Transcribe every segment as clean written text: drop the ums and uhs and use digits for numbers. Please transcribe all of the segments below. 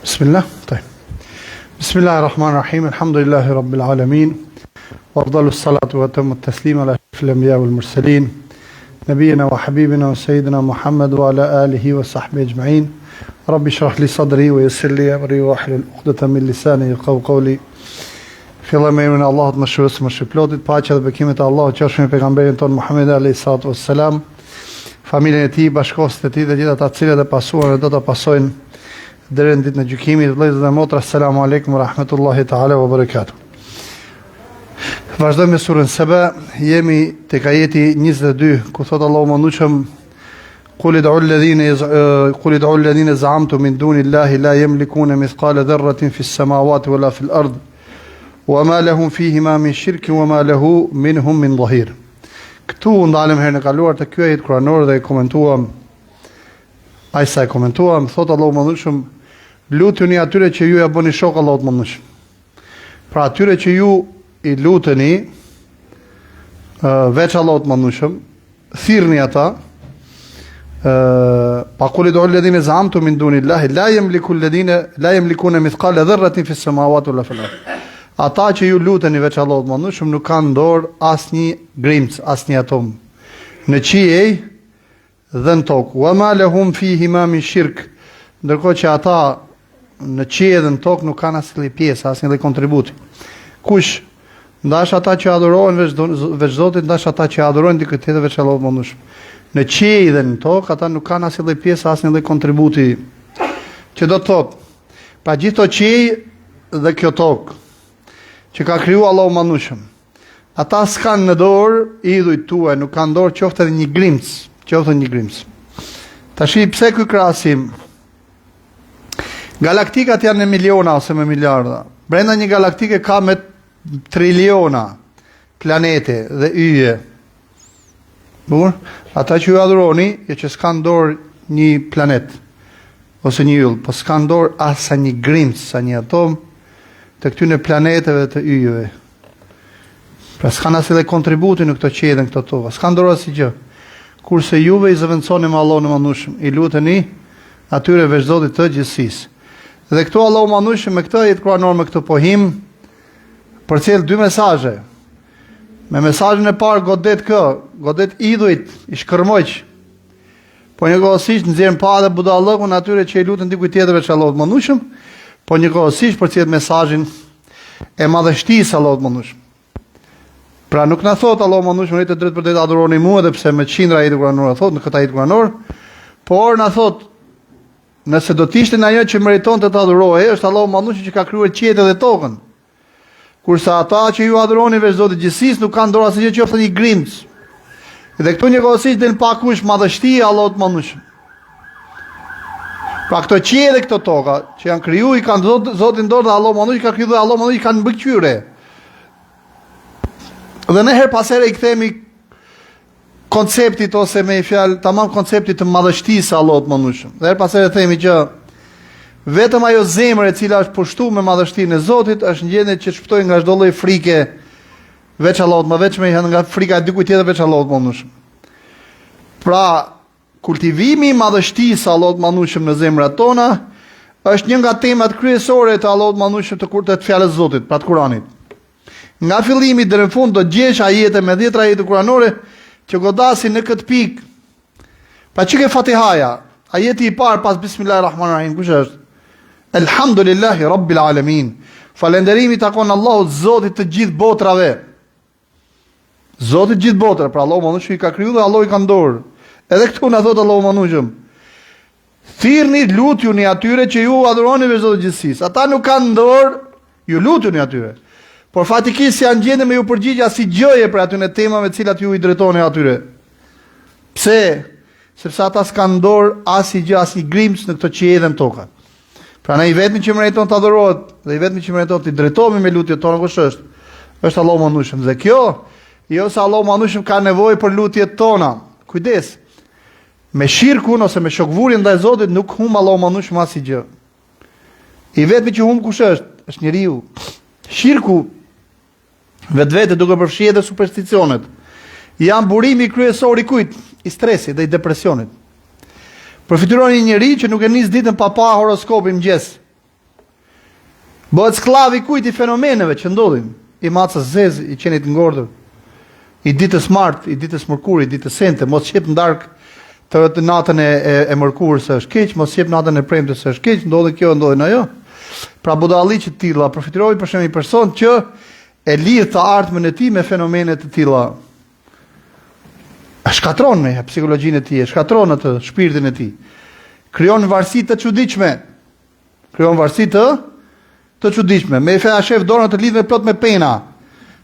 Bismillah. Bismillahirrahmanirrahim. Alhamdulillahi rabbil alamin. Wa afdalus salatu wa atammu at-taslim ala ashrafil anbiya wal mursalin. Nabiyyina wa habibina wa sayyidina Muhammad wa ala alihi wa sahbihi ajma'in. Rabbi shrah li sadri wa yassir li amri wa hlul 'uqdatan min lisani yafqahu qawli. Fillojmë me emrin e Allahut mëshirues mëshirëplotit, paqja dhe bekimet e Allahut qofshin me pejgamberin ton Muhammed alayhi salatu wassalam, familjen e tij, bashkëshortët e tij dhe gjithë ata të cilët e pasuan dhe do ta pasojnë deri në ditën e gjykimit. Vëllezër dhe motra, asalamu alaykum wa rahmatullahi ta'ala wa barakatuh. Vazhdojmë me surën Saba, jemi tek ajeti 22 ku thot Allahu mëndueshëm قل ادعوا الذين زعمتم من دون الله لا يملكون مثقال ذرة في السماوات ولا في الأرض وما لهم فيهما من شرك وما له منهم من ظهير. Këtu ndalëm herën e kaluar të ky ajet kuranor dhe komentuam sa e komentuam, thot Allahu mëndueshëm, lutuni atyre që ju ja bëni shok Allahut mëndueshëm. Pra atyre që ju i luteni veç Allahut mëndueshëm, thirrni ata. فقل ادعوا الذين زعمتم من دون الله لا يملكون مثقال ذرة في السماوات ولا في الأرض. Ata që ju luteni veç Allahut mëndueshëm nuk kanë dorë asnjë grimc, asnjë atom në qiej dhe në tokë. Wa ma lahum fihima min shirk. Ndërkohë që ata në qiej dhe në tokë nuk kanë asnjë pjesë, asnjë kontribut. Kush? Ndash ata që adhurojnë veç Zotit, ndash ata që adhurojnë dikë tjetër veç Allahut mëndueshëm. Në qiej dhe në tokë ata nuk kanë asnjë pjesë, asnjë kontributi. Që do të thotë, pa gjithë to qiej dhe kjo tokë që ka kriju Allahu mëndueshëm, ata s'kan në dorë idhujt tuaj, nuk kanë dorë qoftë edhe një grimc. Tash pse ky krahasim? Galaktikat janë në miliona ose me miliarda. Brenda një galaktike ka me triliona planete dhe yje. Ata që ju adhuroni, që s'kan dorë një planet ose një yll, po s'kan dorë asa një grimc, sa një atom të këtyre planeteve të yjeve. Pra s'kan as edhe kontributi në këto qiej dhe në këto tova. S'kan dorë asgjë. Kurse juve i zëvendësoni me Allahun e mëndueshëm, i luteni atyre veç Zotit të gjithësisë. Dhe këtu Allahu i mëndueshëm me këtë jetë kuranor, me këtë pohim, përcjell dy mesazhe. Me mesazhin e parë godet idhujt, i shkërmojq. Po njëkohësisht nxjerrin pa dhe budallëkun atyre që i lutën dikujt tjetër veç Allahut mëndueshëm, po njëkohësisht përcjell mesazhin e madhështisë Allahut mëndueshëm. Pra nuk na thot Allahu mëndueshëm ne të drejtë për të adhuroni mua, edhe pse me qindra ajete kuranore thot në këtë ajet kuranor, por na thot nëse do të ishte ajo që meriton të adhurohej, është Allahu mëndueshëm që ka krijuar qiejt dhe tokën. Kurse ata që ju adhuroni veç Zotit gjithësisë nuk kanë dorë asgjë qoftë një grimc. Dhe këtu njëkohësisht del pakush madhështia e Allahut mëndueshëm. Pra këto qiej dhe këto toka që janë krijuar i kanë Zotin dorë dhe Allahu mëndueshëm ka krijuar dhe Allahu mëndueshëm kanë mbikëqyre. Dhe ne her pas here i kthemi konceptit ose me fjalë tamam konceptit të madhështisë së Allahut mëndueshëm. Dhe her pas here themi që vetëm ajo zemër e cila është pushtuar me madhështinë e Zotit është në gjendje që shpëtojë nga çdo lloj frike veç Allahut, më veç me nga frika e dikujt tjetër veç Allahut mëndueshëm. Pra, kultivimi i madhështisë së Allahut mëndueshëm në zemrat tona është një nga temat kryesore të Allahut mëndueshëm të fjalës së Zotit, pra të Kuranit. Nga fillimi deri në fund do gjesh ajete me 10 ajete kuranore që godasin në këtë pikë. Pra çike Fatihaja, ajeti i parë pas Bismillahirrahmanirrahim, kush është? Elhamdulillahi Rabbil Alamin. Falënderimi takon Allahut, Zotit të gjithë botrave. Zotit të gjithë botrave, pra Allahu mëndueshëm i ka krijuar dhe Allahu i ka dorë. Edhe këtu na thot Allahu mëndueshëm, thirrni, lutuni atyre që ju adhuroni veç Zotit të gjithësisë. Ata nuk kanë dorë, ju lutuni atyre. Por fatikisht janë gjendë me ju përgjigje si gjëje për aty në temave të cilat ju i drejtoni atyre. Pse? Sepse ata s'kan dorë asgjë, asnjë grimc në këto qiej dhe në tokë. Pra ne i vetmi që meriton të adhurohet dhe i vetmi që meriton të drejtohemi me lutjet tona kush është? Është Allahu mëndueshëm. Dhe kjo, jo se Allahu mëndueshëm ka nevojë për lutjet tona. Kujdes. Me shirkun ose me shokvurin ndaj Zotit nuk humb Allahu mëndueshëm asgjë. I vetmi që humb kush është? Është njeriu. Shirku vetvete duke përfshirë edhe supersticionet janë burimi kryesor i kujt? I stresit dhe i depresionit. Përfituron një njeri që nuk e nis ditën pa pa horoskopin mëngjes. Bëhet skllav i kujt i fenomeneve që ndodhin. I macës zez, i qenit ngordhur, i ditës martë, i ditës mërkur, i ditës sente, mos qep ndark të natën e mërkurës se është keq, mos qep natën e premtes se është keq, ndodhe kjo, ndodhen ajo. Pra budalli që të tilla përfitojnë për shembull një person që e lidh të ardhmen e tij me fenomene të tilla. E shkatron me psikologjinë e tij, e shkatron atë shpirtin e tij. Krijon varësi të çuditshme. Krijon varësi të çuditshme. Me fe shef dorën të lidhë plot me pena.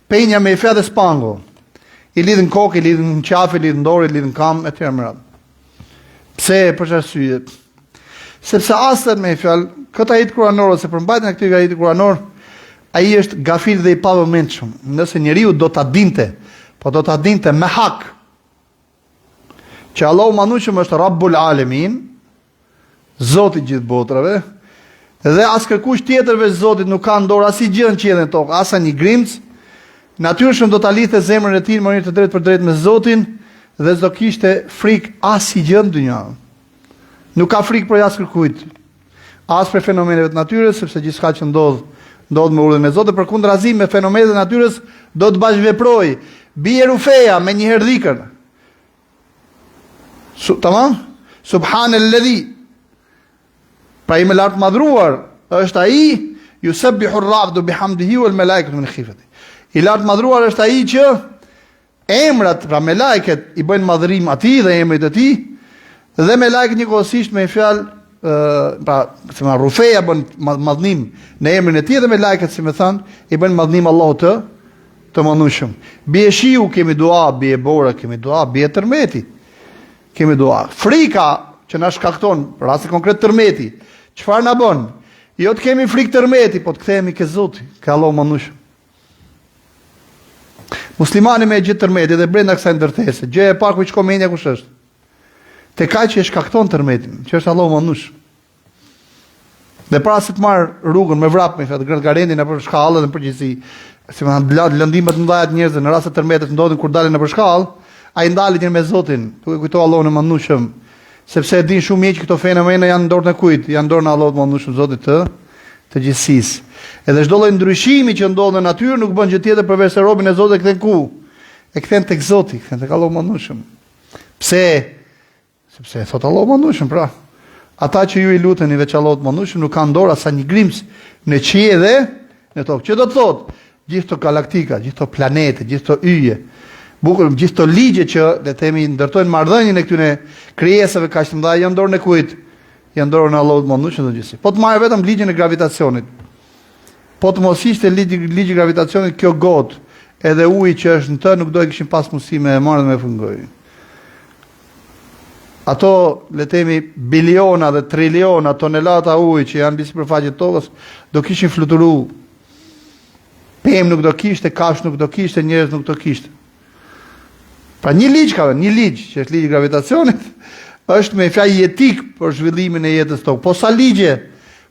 Penja me fe dhe spango. I lidhin kokë, i lidhin qafë, i lidhin dorë, i lidhin kam etj. Pse për çfarë arsye? Sepse asët me fjalë, këtë ajit kuranor ose përmbajtjen e këtij ajiti kuranor, ai është gafil dhe i pavëmendshëm. Nëse njeriu do ta dinte, po do ta dinte me hak, që Allahu manushëm është Rabbul Alamin, Zoti i gjithë botrave, dhe as kërkush tjetër veç Zotit nuk ka në dorë asgjë në qiellin tokë, as një grimc, natyrshëm do ta lidhte zemrën e tij në mënyrë të drejtë për drejtë me Zotin dhe s'do kishte frikë asgjë në dynjë. Nuk ka frikë për askërkujt, as për fenomenet të natyrës, sepse gjithçka që ndodh me urdhën e Zotit, përkundrazi me fenomenet e natyrës do të bashkëveproj. Bie Rufeja me një herdhikën. Tamam? Subhanalladhi. Pra i me lartë madhruar është ai, yusabbihu ar-ra'du bihamdihi wal malaikatu min khifati. I lartë madhruar është ai që emrat, pra me lajket i bëjnë madhërim atij dhe emrit e tij, dhe me lajket njëkohësisht me fjalë, pra, si më Rufeja bën madhënim në emrin e tij dhe me lajket, si më thënë, i bëjnë madhënim Allahut të manushëm. Bie shiu kemi dua, bie bora kemi dua, bie tërmeti kemi dua. Frika që na shkakton, për rast konkret tërmeti, çfarë na bën? Jo të kemi frikë tërmeti, po të kthehemi ke Zoti, ke Allahu manushëm. Muslimani me gjithë tërmeti dhe brenda kësaj ndërtese, gjëja e parë ku shkon mendja kush është? Te ka që e shkakton tërmetin, që është Allahu manush. Dhe para se të marr rrugën me vrap me fat garendin apo shkallën në përgjithësi, si më thënë lëndimet të mëdha të njerëzve në rast se tërmetet ndodhin kur dalin nëpër shkallë, ai ndalet me Zotin, duke kujtuar Allahun e manushëm, sepse e din shumë mirë që këto fenomene janë në dorën e kujt? Janë në dorën e Allahut të manushëm, Zotit të gjithësisë. Edhe çdo lloj ndryshimi që ndodh në natyrë nuk bën gjë tjetër përveç se robën e Zotit e kthen ku? E kthen tek Zoti, kthen tek Allahu manushëm. Pse? Sepse thot Allahu manushëm, pra. Ata që ju i luteni veç Allahut manushëm nuk kanë dorë as një grimc në qiell dhe në tokë. Ço do të thotë? Gjithë to galaktika, gjithë to planete, gjithë to yje, bukur gjithë to ligje që le të themi ndërtojnë marrëdhënien e këtyre krijesave kaq të mëdha janë dorën e kujt? Janë dorën e Allahut manushëm të gjithësisë. Po të marrë vetëm ligjin e gravitacionit. Po të mos ishte ligji i gravitacionit kjo gotë, edhe uji që është në të nuk do e kishin pas mundësi me e marrë dhe me fungoj. Ato, le të themi, biliona dhe triliona tonelata ujë që janë mbi sipërfaqen e tokës, do kishin fluturuar. Pemë nuk do kishte, kafsh nuk do kishte, njerëz nuk do kishte. Pra një ligj ka, një ligj që është ligji i gravitacionit, është me fjalë jetik për zhvillimin e jetës tonë. Po sa ligje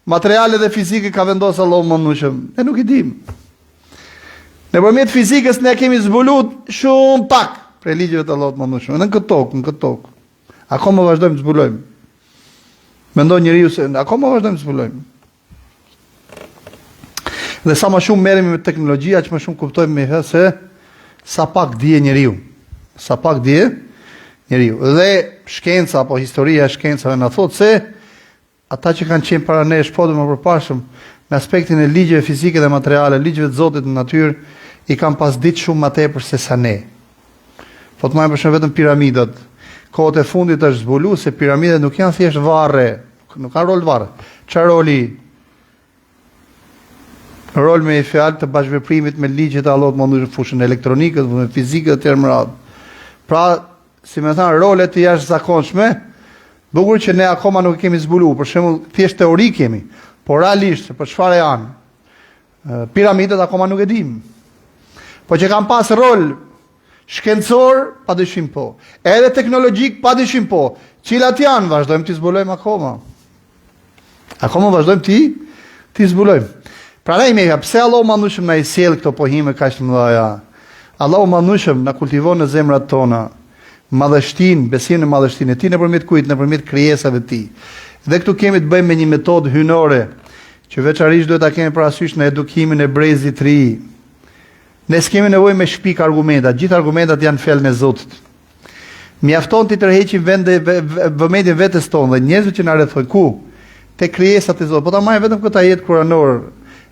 materiale dhe fizike ka vendosur Allahu manushëm, ne nuk i dim. Nëpërmjet fizikës ne kemi zbuluar shumë pak për ligjeve të Allahut manushëm, në këtë tokë. Akoma vazhdojmë të zbulojmë. Mendon njeriu se akoma vazhdojmë të zbulojmë. Dhe sa më shumë merremi me teknologji, aq më shumë kuptojmë me se sa pak dije njeriu. Sa pak dije njeriu. Dhe shkenca apo historia e shkencave na thotë se ata që kanë qenë para nesh po më përpashëm në aspektin e ligjeve fizike dhe materiale, ligjeve të Zotit në natyrë, i kanë pas ditë shumë më tepër se sa ne. Po të marrim për shembull vetëm piramidat. Kohët e fundit është zbuluar se piramidat nuk janë thjesht varre, nuk kanë rol varre. Çfarë roli? Rol me fjalë të bashkëveprimit me ligjet e Allahut manushëm, fushën elektronikës, me fizikën e tjerë më radh. Pra, si më thënë, role të jashtëzakonshme, bukur që ne akoma nuk kemi zbuluar, për shembull, thjesht teori kemi, por realisht për çfarë janë? Piramidat akoma nuk e dim. Po që kanë pas rol shkencor, padyshim po. Edhe teknologjik, padyshim po. Cilat janë, vazhdojmë të zbulojmë akoma. Akoma vazhdojmë të zbulojmë. Pra ne me pse Allahu manushëm na i sjell këto pohime kaq të mëdha. Allahu manushëm na kultivon në zemrat tona madhështinë, besimin në madhështinë e tij nëpërmjet kujt? Nëpërmjet krijesave të tij. Dhe këtu kemi të bëjmë me një metodë hyjnore që veçanërisht duhet ta kemi parasysh në edukimin e brezit të ri. Ne s'kemi nevojë me shpik argumenta, gjithë argumentat janë fjalën e Zotit. Mjafton ti tërheqim vëmendjen vetes tonë dhe njerëzve që na rrethojnë ku? Te krijesat e Zotit. Po ta marrim vetëm këtë ajet kuranor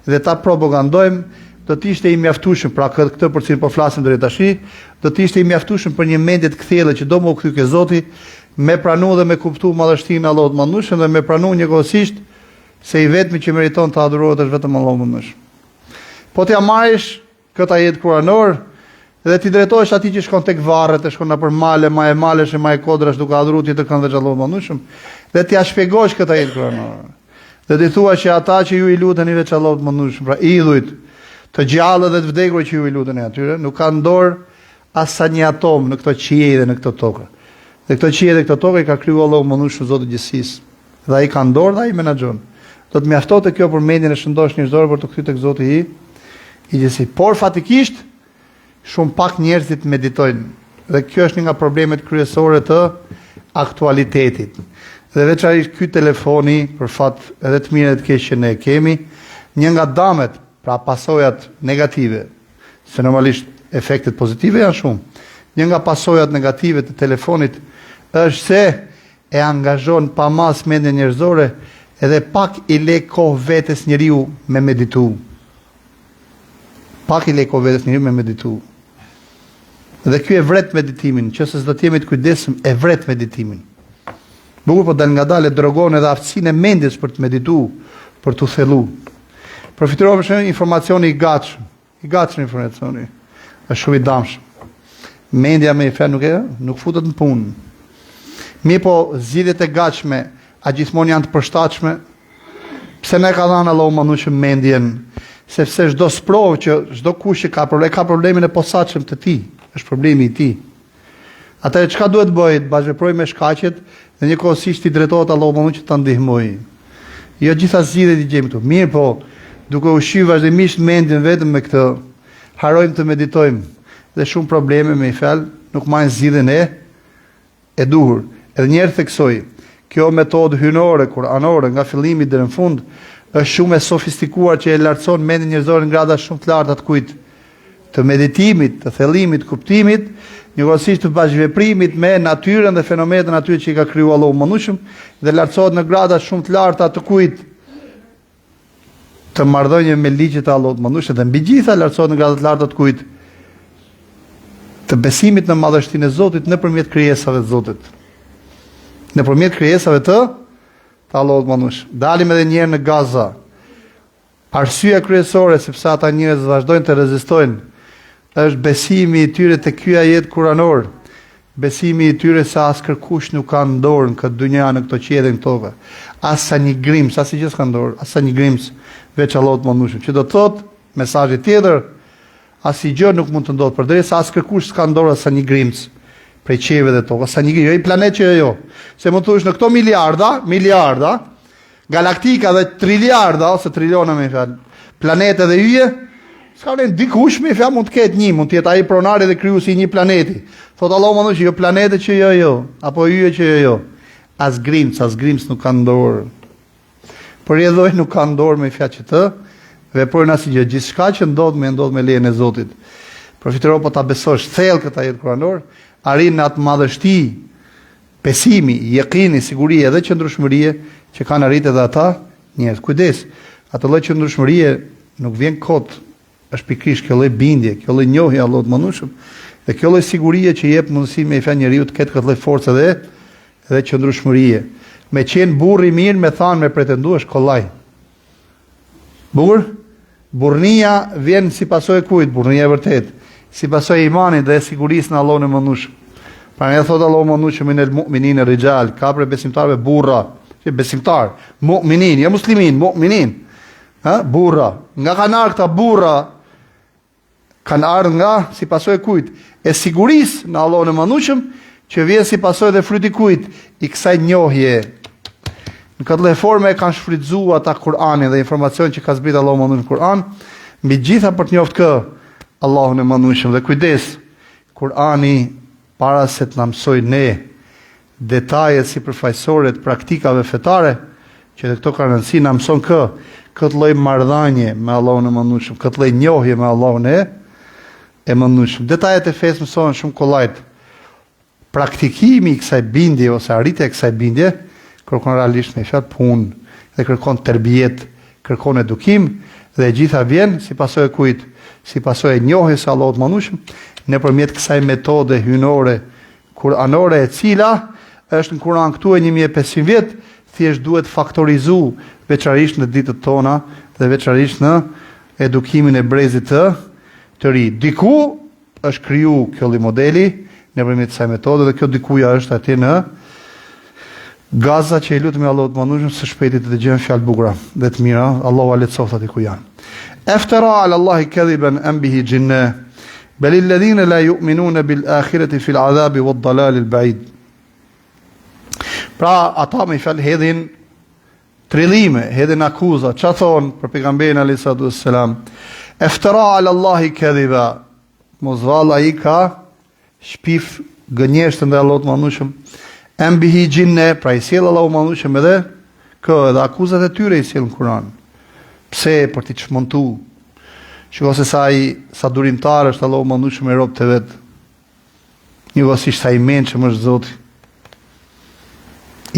dhe ta propagandojmë, do të ishte i mjaftueshëm, pra këtë për cilin po flasim deri tash, do të ishte i mjaftueshëm për një mendje të kthjellë që do më u kthy ke Zoti, me pranu dhe me kuptu madhështinë e Allahut mëndshëm dhe me pranu njëkohësisht se i vetmi që meriton të adhurohet është vetëm Allahu mëndshëm. Po t'ja marrësh këtë ajet kuranor dhe ti drejtohesh atij që shkon tek varret, e shkon nëpër male, ma e malesh e ma e kodrash duke adhuruar tjetër kënd veç Allahut mëndshëm, dhe t'ja shpjegosh këtë ajet kuranor. Dhe ti thua që ata që ju i luteni veç Allahut mëndshëm, pra idhujt, të gjallë dhe të vdekur që ju i luteni atyre, nuk kanë dorë as sa një atom në këto qiej dhe në këto tokë. Dhe këto qiej dhe këto tokë i ka kriju Allahu mëndshëm, Zoti i gjithësisë. Dhe ai ka dorë dhe ai menaxhon. Do të mjaftonte kjo për mendjen e shëndosh njerëzore për të kthyer tek Zoti i gjithësisë. Por fatikisht shumë pak njerëzit meditojnë. Dhe kjo është një nga problemet kryesore të aktualitetit. Dhe veçanërisht ky telefoni, për fat edhe të mirë edhe të keq që ne kemi, një nga damet, pra pasojat negative, se normalisht efektet pozitive janë shumë. Një nga pasojat negative të telefonit është se e angazhon pa mas mendjen njerëzore edhe pak i le kohë vetes njeriu me meditu. Pak i le kohë vetes njeriu me meditu. Dhe ky e vret meditimin, nëse s'do të jemi të kujdesshëm, e vret meditimin. Bukur po dal ngadalë drogon edhe aftësinë e mendjes për të medituar, për të thelluar. Përfitojmë shumë informacioni i gatshëm. I gatshëm informacioni. Është shumë i damshëm. Mendja me nuk futet në punë. Mi po zgjidhjet e gatshme a gjithmonë janë të përshtatshme? Pse ne ka dhënë Allahu mëndshëm mendjen? Sepse çdo sprovë që çdo kush që ka problemin e posaçëm të tij, është problemi i tij. Atëherë çka duhet bëjë? Bashkëpunoj me shkaqet dhe njëkohësisht i drejtohet Allahu mëndshëm që ta ndihmojë. Jo gjitha zgjidhjet i gjejmë këtu. Mirë po, duke ushqyer vazhdimisht mendjen vetëm me këtë, harojmë të meditojmë dhe shumë probleme me fjalë nuk marrin zgjidhjen e duhur. Edhe një herë theksoj, kjo metodë hyjnore kuranore nga fillimi deri në fund është shumë e sofistikuar që e lartëson mendjen njerëzore në grada shumë të larta të kujt? Të meditimit, të thellimit, kuptimit, njëkohësisht të bashkëveprimit me natyrën dhe fenomenet e natyrës që i ka krijuar Allahu mëndshëm dhe lartësohet në grada shumë të larta të kujt? Të marrëdhënie me ligjet e Allahut mëndshëm dhe mbi gjitha lartësohet në grada të larta të kujt? Të besimit në madhështinë e Zotit nëpërmjet krijesave të Zotit. Nëpërmjet krijesave të Allahut mëndshëm. Dalim edhe një herë në Gaza. Arsyeja kryesore sepse ata njerëz vazhdojnë të rezistojnë është besimi i tyre te ky ajet kuranor. Besimi i tyre se as kërkush nuk ka në dorë në këtë dynja, në këto qiell dhe në tokë. As sa një grims, as gjë s'ka në dorë, as sa një grims veç Allahut mëndshëm. Që do të thotë mesazhi tjetër, asgjë nuk mund të ndodhë përderisa as kërkush s'ka në dorë as sa një grims prej qiellve dhe tokës, sa një i planet që jo. Se mund të thush në këto miliarda, galaktika dhe triliarda ose triliona me fjalë, planete dhe yje, s'ka vlen dikush me fjalë mund të ketë një, mund të jetë ai pronari dhe krijuesi i një planeti. Thot Allahu mëndshëm, jo planete që jo, apo yje që jo. As grims nuk kanë dorë. Por edhe nuk kanë dorë me fjalë që të veprojnë asgjë, gjithçka që ndodh me lejen e Zotit. Përfitoro po ta besosh thellë këtë ajet kuranor, arrin në atë madhështi, besimi, yaqini, siguria dhe qëndrueshmërie që kanë arritur edhe ata njerëz. Kujdes, atë lloj qëndrueshmërie nuk vjen kot, është pikërisht kjo lloj bindje, kjo lloj njohje Allahut mëndshëm, dhe kjo lloj sigurie që jep mundësi me fjalë njeriu të ketë këtë lloj force dhe qëndrueshmërie. Me qenë burr i mirë, me thanë me pretenduar kollaj. Burr, burrnia vjen si pasojë kujt? Burrnia e vërtet, si pasojë e imanit dhe sigurisë në Allahun e mëndshëm. Pra ne thot Allahu mëndshëm inel mu'minin rijal, ka për besimtarëve burra, që besimtar, mu'minin, jo muslimin, mu'minin. Burra. Nga kanë ardhur këta burra, kanë ardhur nga si pasojë kujt? E sigurisë në Allahun e mëndshëm, që vjen si pasojë dhe fryti kujt? I kësaj njohje. Në këtë lloj forme kanë shfrytzuar ata Kur'anin dhe informacion që ka zbritur Allahu mëndshëm në Kur'an, mbi gjitha për të njohur kë Allahun e mëndshëm. Dhe kujdes, Kur'ani para se të na mësoj ne detajet sipërfaqësore të praktikave fetare, që dhe këto ka rëndësi, na mëson këtë lloj marrëdhënie me Allahun e Mëndshëm, këtë lloj njohje me Allahun e Mëndshëm. Detajet e fesë mësohen shumë kollajt. Praktikimi i kësaj bindje ose arritja e kësaj bindje kërkon realisht me fjalë punë dhe kërkon terbijet, kërkon edukim dhe e gjitha vjen si pasojë kujt, si pasojë njohjes së Allahut Mëndshëm nëpërmjet kësaj metode hynore kuranore e cila është në Kur'an këtu e 1500 vjet, thjesht duhet faktorizu veçarisht në ditët tona dhe veçarisht në edukimin e brezit të ri. Diku është kriju kjo lloj modeli nëpërmjet kësaj metode dhe kjo dikuja është atje në Gaza, që i lutemi Allahut Mëndshëm së shpejti të dëgjojmë fjalë bukura dhe të mira. Allahu a lehtësoft aty ku janë. Eftara ala Allahi kadhiban am bihi jinna bal alladhina la yu'minuna bil akhirati fil adhabi wad dalal al ba'id. Pra ata me fjalë hedhin trillime, hedhin akuza, çfarë thon për pejgamberin alayhis salam? Eftara ala Allahi kadhiba. Mos valla ai ka shpif gënjeshtër ndaj Allahut Mëndshëm. Embihi gjinne, pra i sjell Allahu Mëndshëm edhe edhe akuzat e tyre i sjell në Kur'an. Pse? Për t'i çmontu. Shiko se sa durimtar është Allahu Mëndshëm me robët e vet. Njëkohësisht sa i mençëm është Zoti.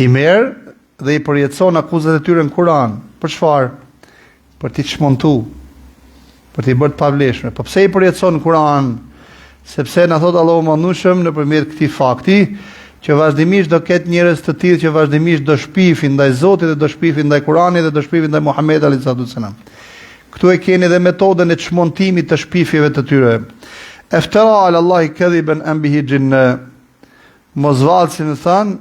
I merr dhe i përjetson akuzat e tyre në Kur'an. Për çfarë? Për t'i çmontu. Për t'i bërë të pavlefshme. Po pse i përjetson në Kur'an? Sepse na thot Allahu Mëndshëm nëpërmjet këtij fakti që vazhdimisht do ketë njerëz të tillë që vazhdimisht do shpifin ndaj Zotit dhe do shpifin ndaj Kuranit dhe do shpifin ndaj Muhamedit alayhis salam. Këtu e keni edhe metodën e çmontimit të shpifjeve të tyre. Eftara ala Allahi kadhiban am bihi jinna. Mos vallësin than,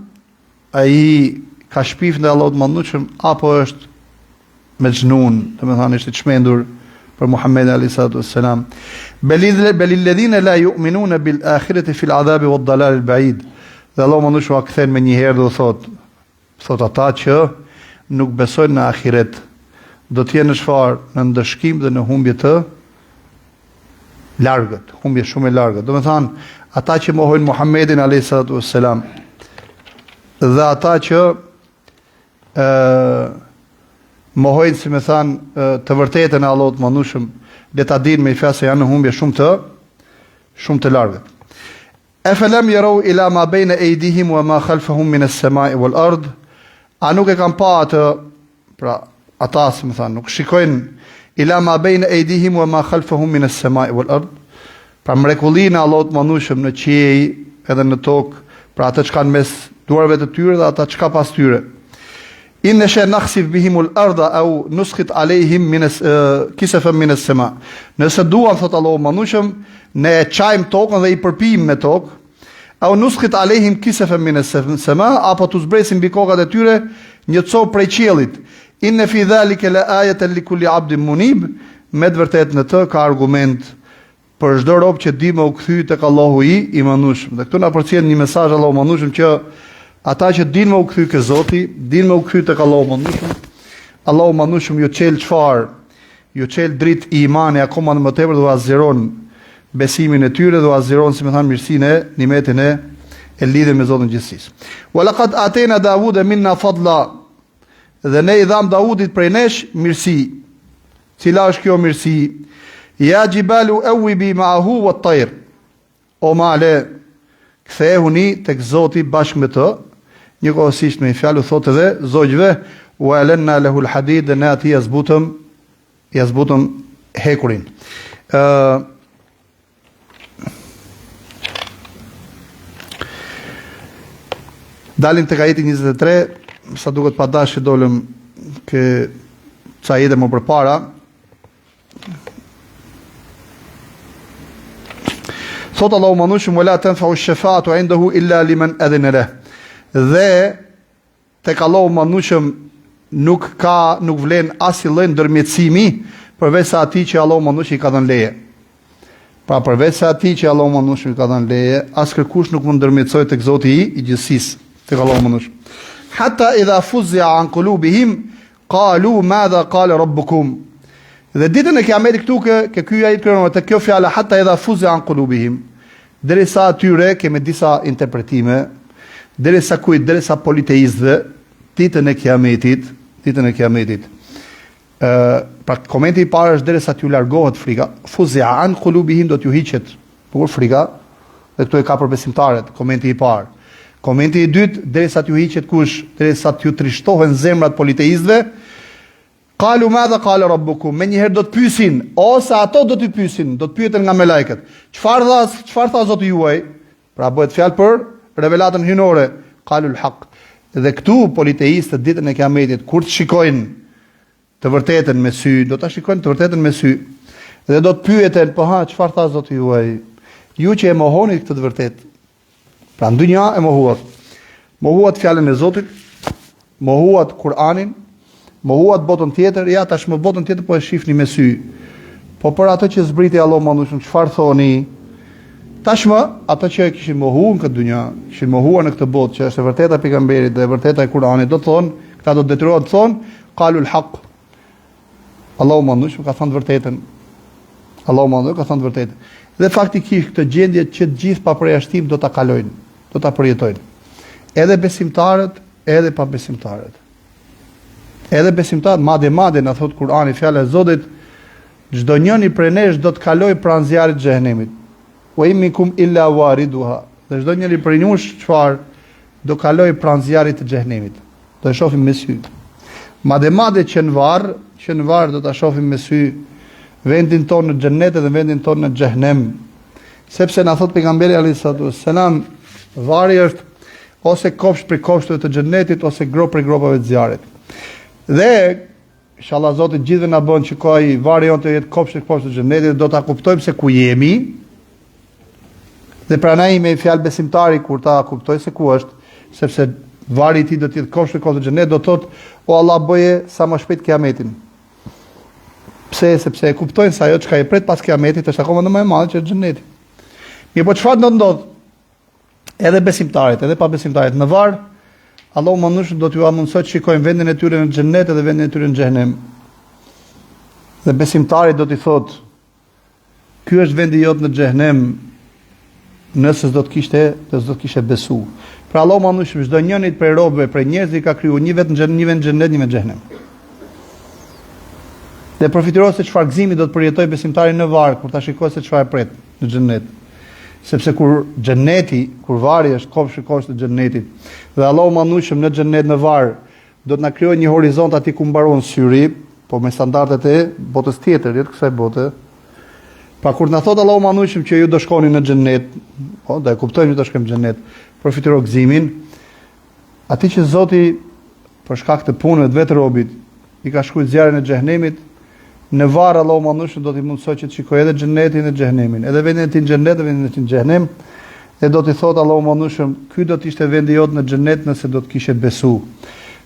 ai ka shpif ndaj Allahut Mëndshëm apo është me xhnun, domethënë është i çmendur për Muhamedit alayhis salam. Balil ladhina la yu'minuna bil akhirati fil adhabi wad dalal al ba'id. Dhe Allahu Mëndshëm a kthen me një herë dhe thot ata që nuk besojnë në ahiret do të jenë në çfarë? Në ndëshkim dhe në humbje të largët, humbje shumë e largët. Do të thonë ata që mohojnë Muhammedin alayhis salam dhe ata që mohojnë, si më thanë, të vërtetën e Allahut Mëndshëm, le ta dinë me fjalë se janë në humbje shumë të largët. Afalam yarau ila ma bayna aydihim wa ma khalfahum min as-sama'i wal ard. A nuk e kanë pa atë, pra ata, si më thanë, nuk shikojnë ila ma bayna aydihim wa ma khalfahum min as-sama'i wal ard. Pra mrekullinë e Allahut Mëndshëm në qiell edhe në tokë, pra atë çka në mes duarve të tyre dhe ata çka pas tyre. Inna sha nakhsif bihim al-ardha aw nusqit alayhim min kisafan min as-sama. Nëse duam, thot Allahu Mëndshëm, ne e çajm tokën dhe i përpijm me tokë, aw nusqit alayhim kisafan min as-sama, apo tu zbresim mbi kokat e tyre një copë prej qiellit. Inna fi dhalika la ayatan li kulli 'abdin munib. Me të vërtetë në të ka argument për çdo rob që di me u kthy tek Allahu i Mëndshëm. Dhe këtu na përcjell një mesazh Allahu Mëndshëm që ata që dinë me u kthy ke Zoti, dinë me u kthy tek Allahu Mëndshëm. Allahu Mëndshëm ju çel çfarë? Ju çel dritë i imani akoma më tepër, do azhiron besimin e tyre, do azhiron, si më thanë, mirësinë e nimetin e lidhje me Zotin gjithësisë. Wa laqad atena Dawuda minna fadla. Dhe ne i dham Davudit prej nesh mirësi. Cila është kjo mirësi? Ja jibalu awibi ma'ahu wat-tayr. O male, kthehuni tek Zoti bashkë me të. Njëkohësisht me fjalë thotë edhe zogjve wa alanna lahu al-hadid, ne ati jazbutëm hekurin. Dalim tek ajeti 23, sa duket pa dashje dolëm ke ca ajete më përpara. Thot Allahu Mëndshëm wala tanfa'u ash-shafa'atu 'indahu illa liman adhina lahu. Dhe tek Allahu Mëndshëm nuk vlen asnjë lloj ndërmjetësimi përveç sa atij që Allahu Mëndshëm i ka dhënë leje. Pra përveç sa atij që Allahu Mëndshëm i ka dhënë leje, askërkush nuk mund ndërmjetësoj tek Zoti i gjithësisë, tek Allahu Mëndshëm. Hatta idha fuz'a an qulubihim qalu madha qala rabbukum. Dhe ditën e Kiametit këtu ke ky ajet kërkon te kjo fjala hatta idha fuz'a an qulubihim. derisa atyre kemi disa interpretime, derisa politeistëve, ditën e Kiametit. Pra komenti i parë është derisa t'ju largohet frika, fuzia an qulubihim, do t'ju hiqet kur frika, dhe këtu e ka për besimtarët, komenti i parë. Komenti i dytë, derisa t'ju hiqet kush, derisa t'ju trishtohen zemrat politeistëve, qalu madha qala rabbukum, me njëherë do të pyesin, ose ato do të pyesin, do të pyeten nga me lajket. Çfarë tha Zoti juaj? Pra bëhet fjalë për revelatën hynore, qalul haq. Dhe këtu politeistët ditën e Kiametit kur të shikojnë të vërtetën me sy, do ta shikojnë të vërtetën me sy. Dhe do të pyeten, po çfarë tha Zoti juaj? Ju që e mohoni këtë të vërtetë. Pra në dynja e mohuat. Mohuat fjalën e Zotit, mohuat Kur'anin, mohuat botën tjetër, ja tashmë botën tjetër po e shihni me sy. Po për ato që zbriti Allahu mandushëm, çfarë thoni? Tashmë ato që kishin mohuar në këtë dynja, kishin mohuar në këtë botë, që është e vërteta e pejgamberit dhe e vërteta e Kur'anit, do të thonë, këta do të detyrohen të thonë qalul haq. Allahu mandushëm ka thënë të vërtetën. Allahu mandushëm ka thënë të vërtetën. Dhe faktikisht këtë gjendje që të gjithë pa përjashtim do ta kalojnë, do ta përjetojnë. Edhe besimtarët, edhe pa besimtarët. Edhe besimtarët, madje na thot Kur'ani, fjala e Zotit, çdo njëri prej nesh do të kalojë pranë zjarrit të xhenemit. Wa minkum illa wariduha. Dhe çdo njëri prej jush çfarë do kalojë pranë zjarrit të xhenemit. Do e shohim me sy. Madje që në varr do ta shohim me sy vendin tonë në xhennet dhe vendin tonë në xhenem. Sepse na thot pejgamberi alayhis salam, varri është ose kopsh për kopshtëve të xhennetit ose grop për gropave të zjarrit. Dhe inshallah Zoti gjithëve na bën që kohë varri jon të jetë kopsh për kopsht të xhennetit, do ta kuptojmë se ku jemi. Dhe pranaj me fjalë besimtari kur ta kuptoj se ku është, sepse varri i tij do të jetë kopsh për kopsht të xhennetit, do thotë o Allah bëje sa më shpejt Kiametin. Pse? Sepse e kuptojnë se ajo çka e pret pas Kiametit është akoma më e madhe që xheneti. Mirë, po çfarë do të ndodh? Edhe besimtarët, edhe pa besimtarët në varr, Allahu mëndush do t'ju amundsoj të shikojnë vendin e tyre në xhennet dhe vendin e tyre në xhenem. Dhe besimtari do t'i thotë, ky është vendi jot në xhenem, nëse s'do të kishte besu. Pra Allahu mëndush çdo njëri prej robëve, prej njerëzve ka krijuar një vend në xhennet, një në xhenem. Dhe përfitiro se çfarë gëzimi do të përjetoj besimtari në varr kur ta shikoj se çfarë pret në xhennet. Sepse kur varri është kopsh të xhennetit, dhe Allahu mandushëm në xhennet në varr do të na krijojë një horizont aty ku mbaron syri, po me standardet e botës tjetër, jetë kësaj bote. Pa kur na thot Allahu mandushëm që ju do shkoni në xhennet, po do e kuptojmë që do shkojmë në xhennet, përfitiro gëzimin, aty që Zoti për shkak të punëve të vetë robit i ka shkruar zjarrin e xhenemit, në varr Allahu mandushëm do t'i mundsoj që të shikojë edhe xhenetin dhe xhenemin, edhe vendin e tij në xhennet dhe vendin e tij në xhenem, dhe do t'i thotë Allahu mandushëm, ky do të ishte vendi jot në xhennet nëse do të kishe besu.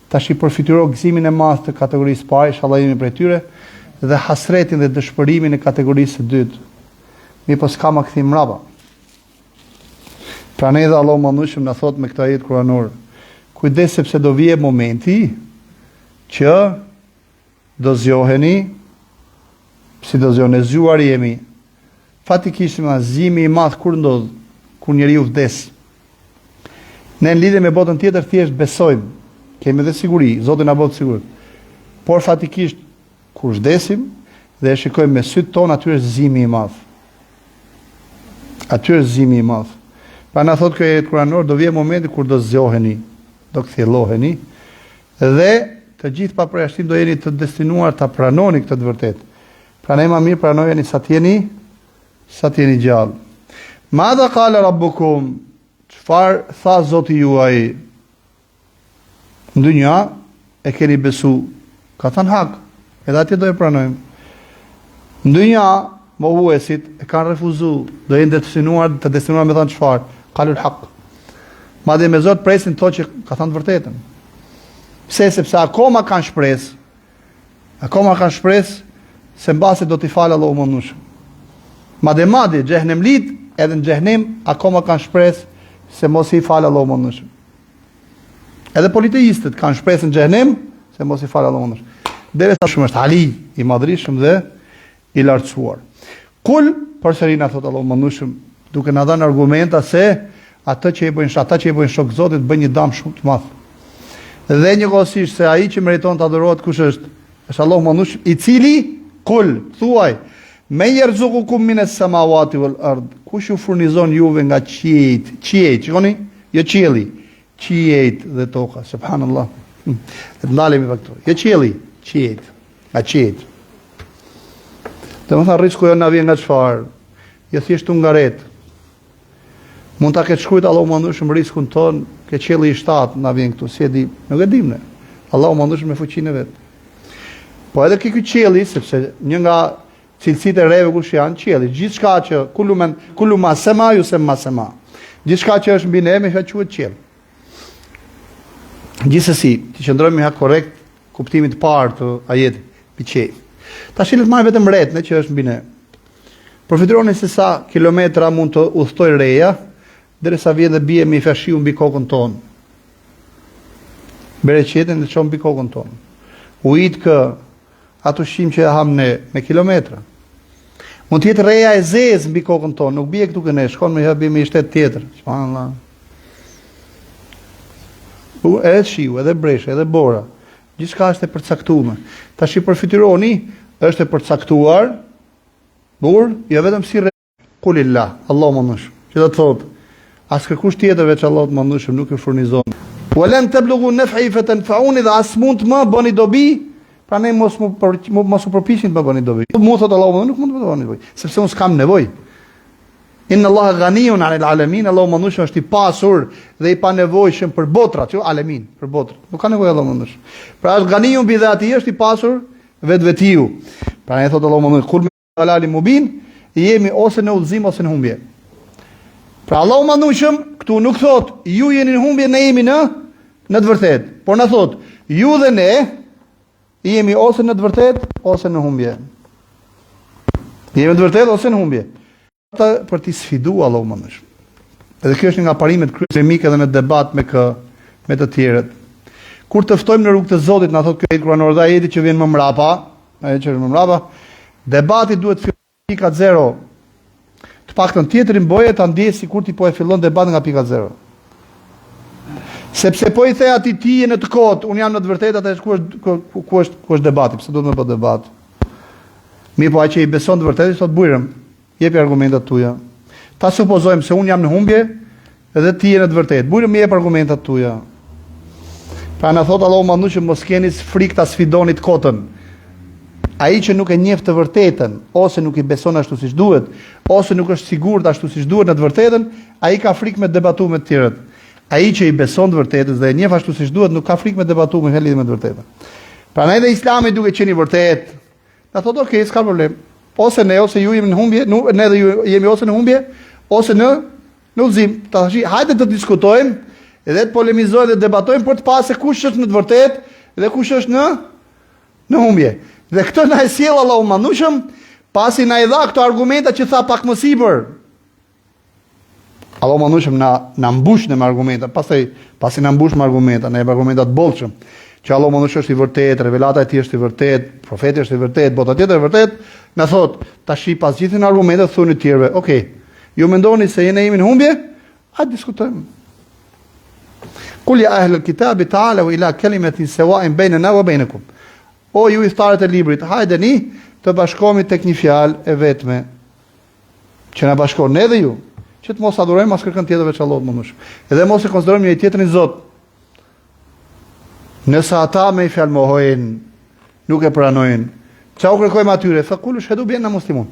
Tash i përfituro gëzimin e madh të kategorisë parë, inshallah jemi prej tyre, dhe hasretin dhe dëshpërimin e kategorisë së dytë. Mi po s'ka më kthim mbrapa. Prandaj edhe Allahu mandushëm na thotë me këtë ajet kuranor, kujdes sepse do vije momenti që do zgjoheni, si do zgjohen zgjuar jemi. Fatikisht nga zgjimi i madh kur ndodh, kur njeriu vdes. Ne në lidhje me botën tjetër thjesht besojmë, kemi dhe siguri, Zoti na bën sigurt. Por fatikisht kur vdesim dhe e shikojmë me sytë tonë, aty është zgjimi i madh. Aty është zgjimi i madh. Pa na thotë kjo ajet kuranor, do vijë momenti kur do zgjoheni, do kthjelloheni dhe të gjithë pa përjashtim do jeni të destinuar ta pranoni këtë të vërtetë. Prandaj më mirë pranojeni sa të jeni gjallë. Madha qala rabbukum, çfarë tha Zoti juaj? Në dynja e keni besu, ka thënë hak, edhe atje do e pranojmë. Në dynja mohuesit e kanë refuzuar, do jenë të destinuar me thënë çfarë? Qalul haq. Madje me Zot presin to që ka thënë vërtetën. Pse? Sepse akoma kanë shpresë. Akoma kanë shpresë se mbase do t'i falë Allahu mëndushëm. Madje xhenemlit edhe në xhenem akoma kanë shpresë se mos i falë Allahu mëndushëm. Edhe politeistët kanë shpresë në xhenem se mos i falë Allahu mëndushëm. Derisa shumë është Ali i madhrishëm dhe i lartësuar. Kul përsëri na thot Allahu mëndushëm, duke na dhënë argumenta se ata që i bëjnë shok Zotit bëjnë një dëm shumë të madh. Dhe njëkohësisht se ai që meriton të adhurohet kush është? Është Allahu manush, i cili kul thuaj me yerzuqukum minas samawati wal ard. Kush ju furnizon juve nga qiejt, shikoni, jo qielli, qiejt dhe toka. Subhanallahu. Ndalemi me këto. Jo qielli, qiejt, nga qiejt. Domethënë rrisku jo na vjen nga çfarë? Jo thjesht ungaret. Mund ta ketë shkruajt Allahu mandushëm riskun ton, ke qielli i 7 na vjen këtu, si e di, nuk e dim ne. Allahu mandushëm me fuqinë e vet. Po edhe ky qielli, sepse një nga cilësitë e rreve kush janë qielli, gjithçka që kullu ma sema ju sema sema. Gjithçka që është mbi ne me quhet qiell. Gjithsesi, ti qëndrojmë ha korrekt kuptimit të parë të ajetit, piçe. Tash le të marrim vetëm rretën që është mbi ne. Përfituroni se sa kilometra mund të udhtoj reja, derisa vjen dhe bie me fashiu mbi kokën tonë. Bereqetin dhe çon mbi kokën tonë. Ujit kë ato shim që e ham ne me kilometra. Mund të jetë reja e zezë mbi kokën tonë, nuk bie këtu këne, shkon me habi me shtet tjetër. Subhanallahu. Edhe shiu, edhe bresha, edhe bora. Gjithçka është e përcaktuar. Tash i përfituroni, është e përcaktuar. Bukur, jo vetëm si kulillah, Allahu manush. Që do të thotë, as kërkush tjetër veç Allahut manushëm nuk e furnizon. Walan tablughu naf'i fatanfa'uni dhe as mund të më bëni dobi, prandaj mos u përpiqni të më bëni dobi. Mund thotë Allahu nuk mund të më bëni dobi, sepse unë s'kam nevojë. Inna Allaha ghaniyun 'anil 'alamin, Allahu manushëm është i pasur dhe i panevojshëm për botrat, jo alamin, për botrat. Nuk ka nevojë Allahu manush. Pra është ghaniyun bi dhati, është i pasur vetvetiu. Prandaj thotë Allahu manush Alali mubin, jemi ose në udhëzim ose në humbje. Pra Allahu manushëm këtu nuk thot ju jeni në humbje, ne jemi në të vërtetë, por na thot ju dhe ne jemi ose në të vërtetë ose në humbje. Jemi në të vërtetë ose në humbje. Ata për t'i sfiduar Allahu manushëm. Edhe kjo është nga parimet kryesore edhe në debat me të tjerët. Kur të ftojmë në rrugë të Zotit, na thot ky ayet kuranor dhe ajeti që vjen më mbrapa, debati duhet të fillojë pika 0. Të paktën tjetrin boje ta ndjej sikur ti po e fillon debatin nga pika 0. Sepse po i the atij ti je në të kot, un jam në të vërtetë, atë ku është debati, pse duhet më bëj debat. Mirë, po ai që i beson të vërtetë thot bujrëm, jepi argumentat tuaja. Ta supozojmë se un jam në humbje dhe ti je në të vërtetë. Bujrëm jep argumentat tuaja. Pra na thot Allahu mandushëm mos keni frikë ta sfidoni të kotën. Ai që nuk e njeh të vërtetën, ose nuk i beson ashtu siç duhet, ose nuk është sigurt ashtu siç duhet në të vërtetën, ai ka frikë me debatu me të tjerët. Ai që i beson të vërtetës dhe e njeh ashtu siç duhet, nuk ka frikë me debatu me lidhje me të vërtetën. Prandaj dhe Islami duke qenë i vërtet, na thotë okay, s'ka problem. Ose ne ose ju jemi në humbje, ne dhe ju jemi ose në humbje, ose në udhëzim. Tash hajde të diskutojmë edhe të polemizojmë dhe debatojmë për të pasur kush është në të vërtetë dhe kush është në humbje. Dhe këtë na e sjell Allahu manushëm, pasi na i dha këto argumenta që tha pak më sipër. Allahu manushëm na mbush me argumenta, pasi na mbush me argumenta, ne argumenta të bollshëm, që Allahu manushëm është i vërtetë, revelata e tij është i vërtetë, profeti është i vërtetë, bota tjetër është e vërtetë, na thot, tash pas gjithë argumentet thonë të tjerëve, okay, ju mendoni se jemi në humbje? A diskutojmë. Kul ya ahlul kitabi ta'alu ila kalimatin sawa'in baynana wa baynakum. O ju i thtarët e librit, hajdeni të bashkohemi tek një fjalë e vetme që na bashkon ne dhe ju, që të mos adhurojmë as kërkën tjetër veç Allahut mëndush. Edhe mos e konsiderojmë njëri tjetrin Zot. Nëse ata me fjalë mohojnë, nuk e pranojnë, çau kërkojmë atyre, fa kulu shahadu bi anna muslimun.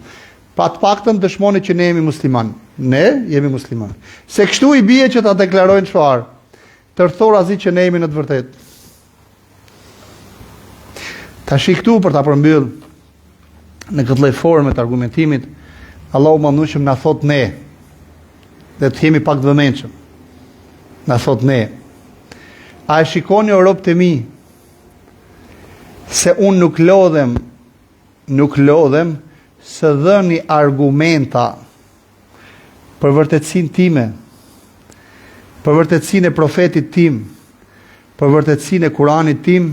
Pa të paktën dëshmoni që ne jemi musliman. Ne jemi musliman. Se kështu i bie që ta deklarojnë çfarë? Tërthorazi që ne jemi në të vërtetë. Tash këtu për ta përmbyll në këtë lloj forme të argumentimit, Allahu mëndueshëm na thot ne, dhe të jemi pak të vëmendshëm. Na thot ne. A e shikoni o robët e mi se unë nuk lodhem së dhëni argumenta për vërtetësinë time, për vërtetësinë e profetit tim, për vërtetësinë e Kuranit tim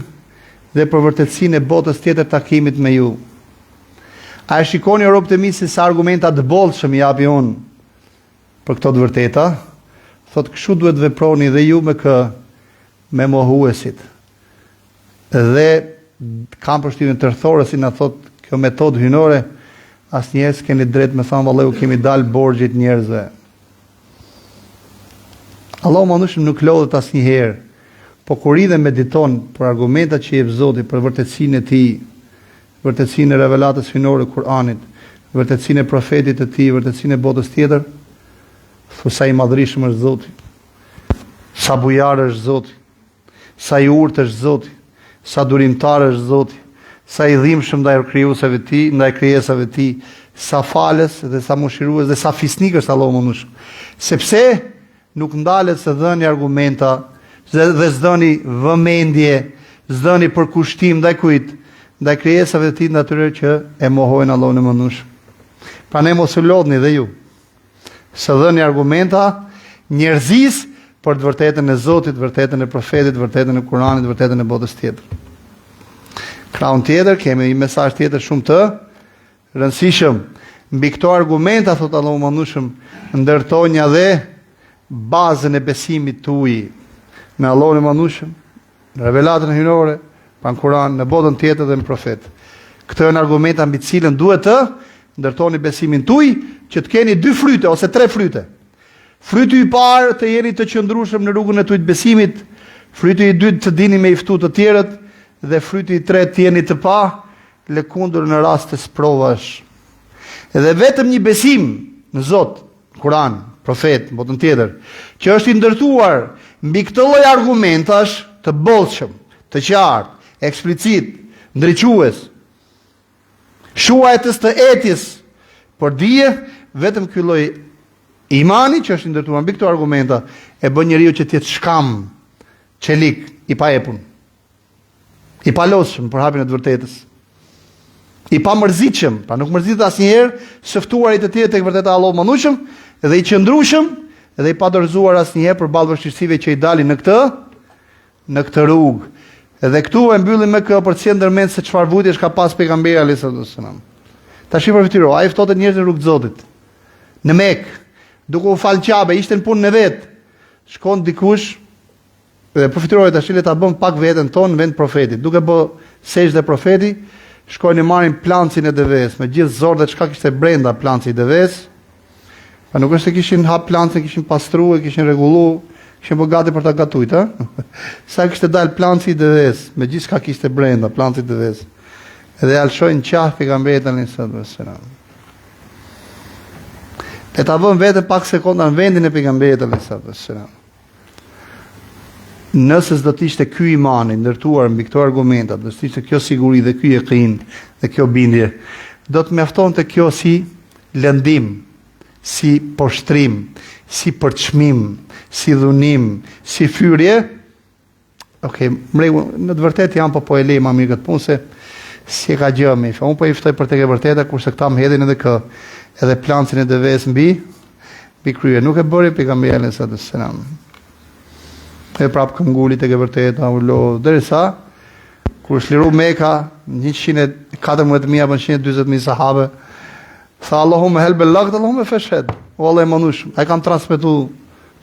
dhe për vërtetësinë e botës tjetër takimit me ju. A e shikoni o robët e mi se sa argumenta të bollshëm i japi unë për këto të vërteta, thot kështu duhet veproni dhe ju me mohuesit. Dhe kam përshtypjen tërthore si na thot kjo metodë hynore, asnjëherë s'keni drejt me thënë vallai u kemi dal borxhit njerëzve. Allahu manushim nuk lodhet asnjëherë, po kur i dhe mediton për argumentat që jep Zoti për vërtetësinë e tij, vërtetësinë e revelatës hynore Kur'anit, vërtetësinë e profetit të tij, vërtetësinë e botës tjetër, sa i madhërisëm është Zoti, sa bujar është Zoti, sa i urtë është Zoti, sa durimtar është Zoti, sa i dhimbshëm ndaj krijuesave të tij, ndaj krijesave të tij, sa falës dhe sa mëshirues dhe sa fisnik është Allahu manushim. Sepse nuk ndalet se dhëni argumenta dhe s'dhëni vëmendje, s'dhëni përkushtim ndaj kujt, ndaj krijesave të tij natyrore që e mohojnë Allahun e manushim. Prandaj mos u lodhni dhe ju. Së dhëni argumenta njerëzis për të vërtetën e Zotit, vërtetën e profetit, vërtetën e Kuranit, vërtetën e botës tjetër. Krahun tjetër, kemi një mesazh tjetër shumë të rëndësishëm. Mbi këto argumenta, thot Allahu manushëm, ndërtonja dhe bazën e besimit tuaj në Allahun e manushëm, në revelatën hynore, në Kuran, në botën tjetër dhe në profet. Këto janë argumenta mbi të cilën duhet të ndërtoni besimin tuaj, që të keni 2 fryte ose 3 fryte. Fryti i parë të jeni të qëndrueshëm në rrugën e tuaj të besimit, fryti i dytë të dini me i ftu të tjerët, dhe fryti i tretë të jeni të pa lëkundur në rast të provash. Edhe vetëm një besim në Zot, Kur'an, profet, botën tjetër, që është i ndërtuar mbi këtë lloj argumentash të bollshëm, të qartë, eksplicit, ndriçues, shuajtës të etjes, por dije vetëm ky lloj imani që është i ndërtuar mbi këto argumenta e bën njeriu që të jetë shkam, çelik, i paepun, i palosshëm për hapjen e të vërtetës, i pamërzitshëm, pra nuk mërzitet asnjëherë, së ftuarit të tjerë tek vërteta e Allahut mëndueshëm, dhe i qëndrueshëm dhe i padorëzuar asnjëherë përballë vështirësive që i dalin në këtë rrugë. Edhe këtu e mbyllim me kë për të sjellë ndërmend se çfarë vujtjesh ka pas pejgamberi alayhis salam. Tash i përfitiro, ai ftohtë njerëz në rrugë të Zotit. Në Mekë, duke u falë Qabe, ishte në punën e vet. Shkon dikush dhe përfitiroi tash le ta bëm pak veten tonë në vend profetit. Duke bë sejdë profeti, shkojnë i marrin plancin e devës, me gjithë zorët çka kishte brenda planci i devës. Pa nuk është se kishin hap plancin, kishin pastruar, kishin rregulluar, kishin bërë gati për ta gatuar, ha? Sa kishte dal planci i devës, me gjithë çka kishte brenda planci i devës. Edhe alshojnë qaf pejgamberit alayhis salam. E ta vëm vetëm pak sekonda në vendin e pejgamberit alayhis salam. Nëse s'do të ishte ky imani ndërtuar mbi këto argumenta, do të ishte kjo siguri dhe ky yaqin dhe kjo bindje, do të mjaftonte kjo si lëndim, si poshtrim, si përçmim, si dhunim, si fyrje. Okej, në të vërtetë jam po e lej më mirë këtë punë se si e ka gjë më. Unë po i ftoj për tek e vërteta, kurse këta më hedhin edhe plancin e devës mbi krye. Nuk e bëri pejgamberi alayhis salam. E prapë këmgullit e ke vërteta, u lo, derisa, kur shliru Meka, 114.000 apo 140.000 sahabe, tha Allahume helbe lakt, Allahume feshed, o Allah e manushëm, e kam transmitu,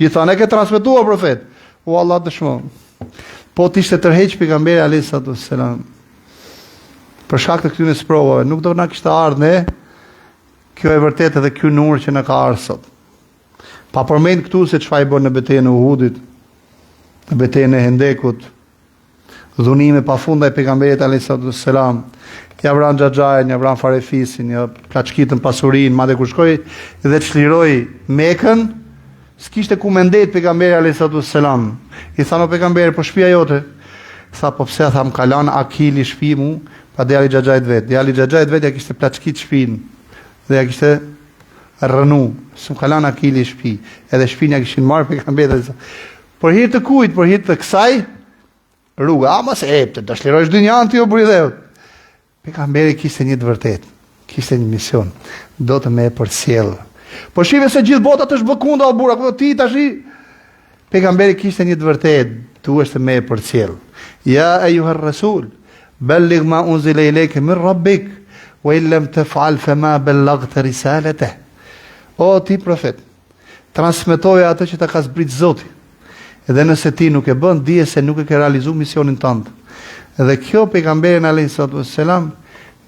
gjithan e ke transmitu o profet, o Allah të shmo. Po t'ishte tërheq pejgamberi alayhis salam, për shkak të këtyre sprovave, nuk do na kishte ardhur ne, kjo e vërtet edhe ky numër që na ka ardhur sot. Pa përmend këtu se çfarë i bën në betejën e Uhudit, në betejën e Hendekut, dhunime pafunda e pejgamberit alayhis salam, ja vran Xhaxhain, ja vran Farefisin, ja plaçkitën pasurinë, madje kur shkoi dhe çliroi Mekën, s'kishte ku me ndet pejgamberi alayhis salam. I tha no pejgamberi, po shtëpia jote. Tha po pse, tha më ka lënë Akili shtëpi mu, pa djali Xhaxhait vet. Djali Xhaxhait vet ja kishte plaçkit shtëpinë dhe ja kishte rënu, s'm ka lënë Akili shtëpi. Edhe shtëpinë ja kishin marrë pejgamberit. Për hir të kujt, për hir të kësaj rruga, ama se të dashlirosh dynjan ti o buridheut. Pejgamberi kishte një të vërtet, kishte një mision, do të më përcjell. Po shive se gjithë bota është bëkunda o burra, ti tash pejgamberi kishte një të vërtet, duhesh të më përcjell. Ja ayuha rasul, balligh ma unzila ilayka min rabbik, wa in lam taf'al fama ballaghta risalatahu. O ti profet, transmetoja atë që ta ka zbrit Zoti. Edhe nëse ti nuk e bën, dije se nuk e ke realizuar misionin tënd. Edhe kjo pejgamberin alayhisalatu wassalam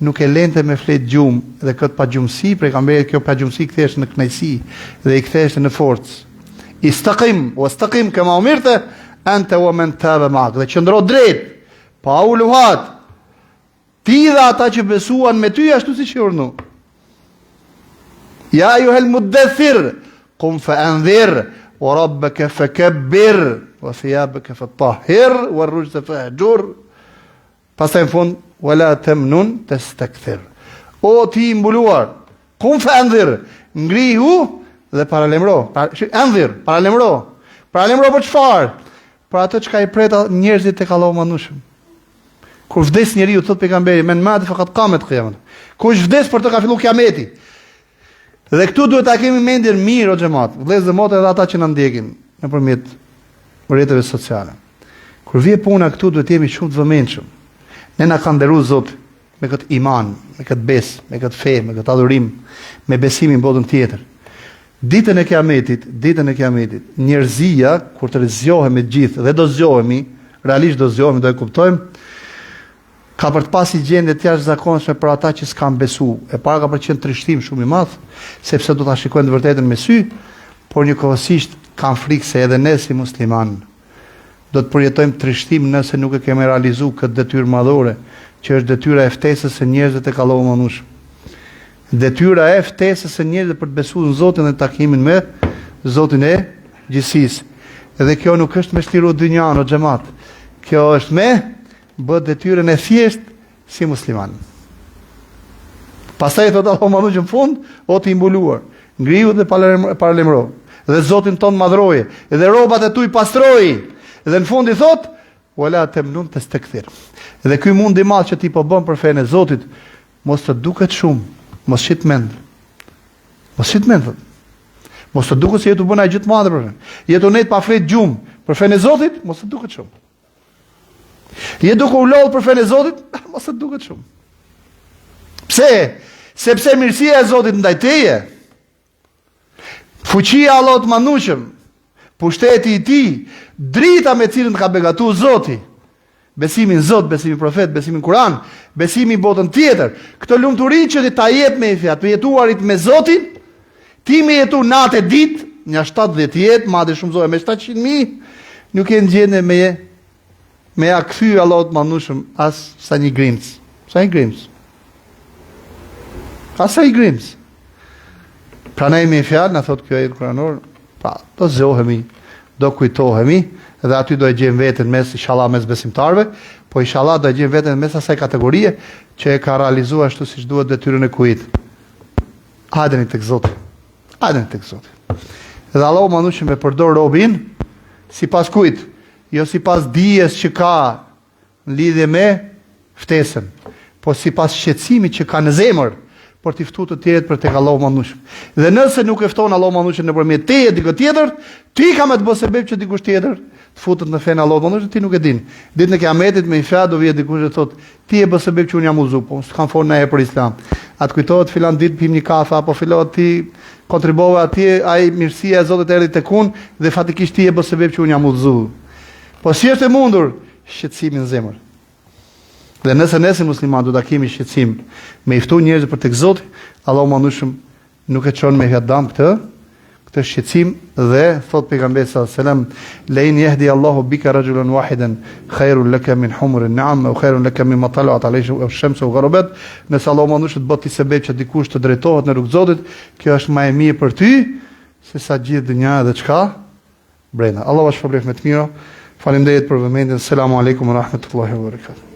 nuk e lente me flet gjumë, dhe këtë pagjumësi pejgamberi kjo pagjumësi kthehej në kënaqësi dhe i kthehej në forcë. Istaqim wastaqim kama umirta anta wa man taba ma'ak. Dhe qëndro drejt, pa u luhat. Ti dhe ata që besuan me ty ashtu siç e urdhnu. Ja ayyuhal muddathir qum fa'anzir wa rabbaka fakabbir wa thiyabaka fatahhir wa ar-rujza fahjur. Pastaj në fund wala tamnun tastakthir. O ti mbuluar, qum fa'anzir, ngrihu dhe paralemro. Anzir, paralemro. Paralemro për çfarë? Për atë çka i preta njerëzit tek Allahu manushëm. Kur vdes njeriu, thot pejgamberi, men mat faqat qamet qiyamet. Kush vdes për të ka filluar kiameti. Dhe këtu duhet ta kemi mendjen mirë o xhamat, vëllezër dhe motra dhe ata që na ndjekin nëpërmjet rrjeteve sociale. Kur vjen puna këtu duhet jemi shumë të vëmendshëm. Ne na ka nderuar Zoti me këtë iman, me këtë besë, me këtë fe, me këtë adhurim, me besimin në botën tjetër. Ditën e kiametit, njerëzia kur të zgjohemi të gjithë dhe do zgjohemi, realisht do zgjohemi, do e kuptojmë, ka për të pasi gjendje të jashtëzakonshme për ata që s'kan besu. E para ka për qenë trishtim shumë i madh, sepse do ta shikojnë të vërtetën me sy, por njëkohësisht kanë frikë se edhe ne si musliman do të përjetojmë trishtim nëse nuk e kemi realizuar këtë detyrë madhore, që është detyra e ftesës së njerëzve tek Allahu manushëm. Detyra e ftesës së njerëzve për të besuar në Zotin dhe takimin me Zotin e gjithësisë. Edhe kjo nuk është me shliru dynjan o xhamat. Kjo është me bë detyrën e thjesht si musliman. Pastaj thot Allahu manushëm në fund, o ti mbuluar, ngrihu dhe paralemro. Dhe Zotin ton madhroje, dhe rrobat e tu i pastroi. Dhe në fund i thot, wala tamnun tastakthir. Dhe ky mund i madh që ti po bën për fenë e Zotit, mos të duket shumë, mos shit mend. Mos shit mend. Mos të duket se je të bën ai gjë të madhe për fenë. Je të net pa flet gjumë për fenë e Zotit, mos të duket shumë. Je duke u lodh për fenë e Zotit, mos të duket shumë. Pse? Sepse mirësia e Zotit ndaj teje, fuqia e Allahut manushëm, pushteti i tij, drita me cilën ka begatuar Zoti, besimin Zot, besimin profet, besimin Kur'an, besimin botën tjetër, këtë lumturi që ti ta jep me fjalë, të jetuarit me Zotin, ti me jetu natë e ditë, një 70 jetë, madje shumëzohet me 700.000, nuk e gjendje me ja kthy Allahut manushëm as sa një grimc. Sa një grimc. As sa një grimc. Pranoj me fjalë, na thot kjo ajet kuranor, pa, do zgjohemi, do kujtohemi, dhe aty do e gjejmë veten mes inshallah mes besimtarëve, po inshallah do e gjejmë veten mes asaj kategorie që e ka realizuar ashtu siç duhet detyrën e kujt. Hajdeni tek Zoti. Hajdeni tek Zoti. Dhe Allahu manushëm e përdor robin sipas kujt? Jo sipas dijes që ka në lidhje me ftesën, po sipas shqetësimit që ka në zemër për t'i ftuar të tjerët për tek Allahu manushëm. Dhe nëse nuk e fton Allahu manushëm nëpërmjet teje dikë tjetër, ti ka me të bësh sebeb që dikush tjetër të futet në fenë Allahut manushëm, ti nuk e din. Ditën e Kiametit me fjalë do vjet dikush dhe thotë, ti e bë sebeb që unë jam udhëzuar, po s'kam folur ne për Islam. Atë kujtohet filan ditë pim një kafe apo fillohet ti kontribuove atje, ai mirësia e Zotit erdhi tek unë dhe fatikisht ti e bë sebeb që unë jam udhëzuar. Po si është e mundur shqetësimi në zemër? Dhe nëse musliman do ta kemi shqetësim me i ftu njerëz për tek Zoti, Allahu manushëm nuk e çon me hadam këtë shqetësim dhe thot pejgamberi sallallahu alajhi wasallam, la in yahdi Allahu bika rajulan wahidan khairun laka min humr an-na'am aw khairun laka mimma tala'at alayhi ash-shamsu wa gharabat. Nëse Allahu manushëm të bëti sebeb që dikush të drejtohet në rrugë Zotit, kjo është më e mirë për ty se sa gjithë dynja dhe çka brenda. Allahu shpëlbef me të mira. Faleminderit për vëmendjen. Selamun alejkum wa rahmatullahi wa barakatuh.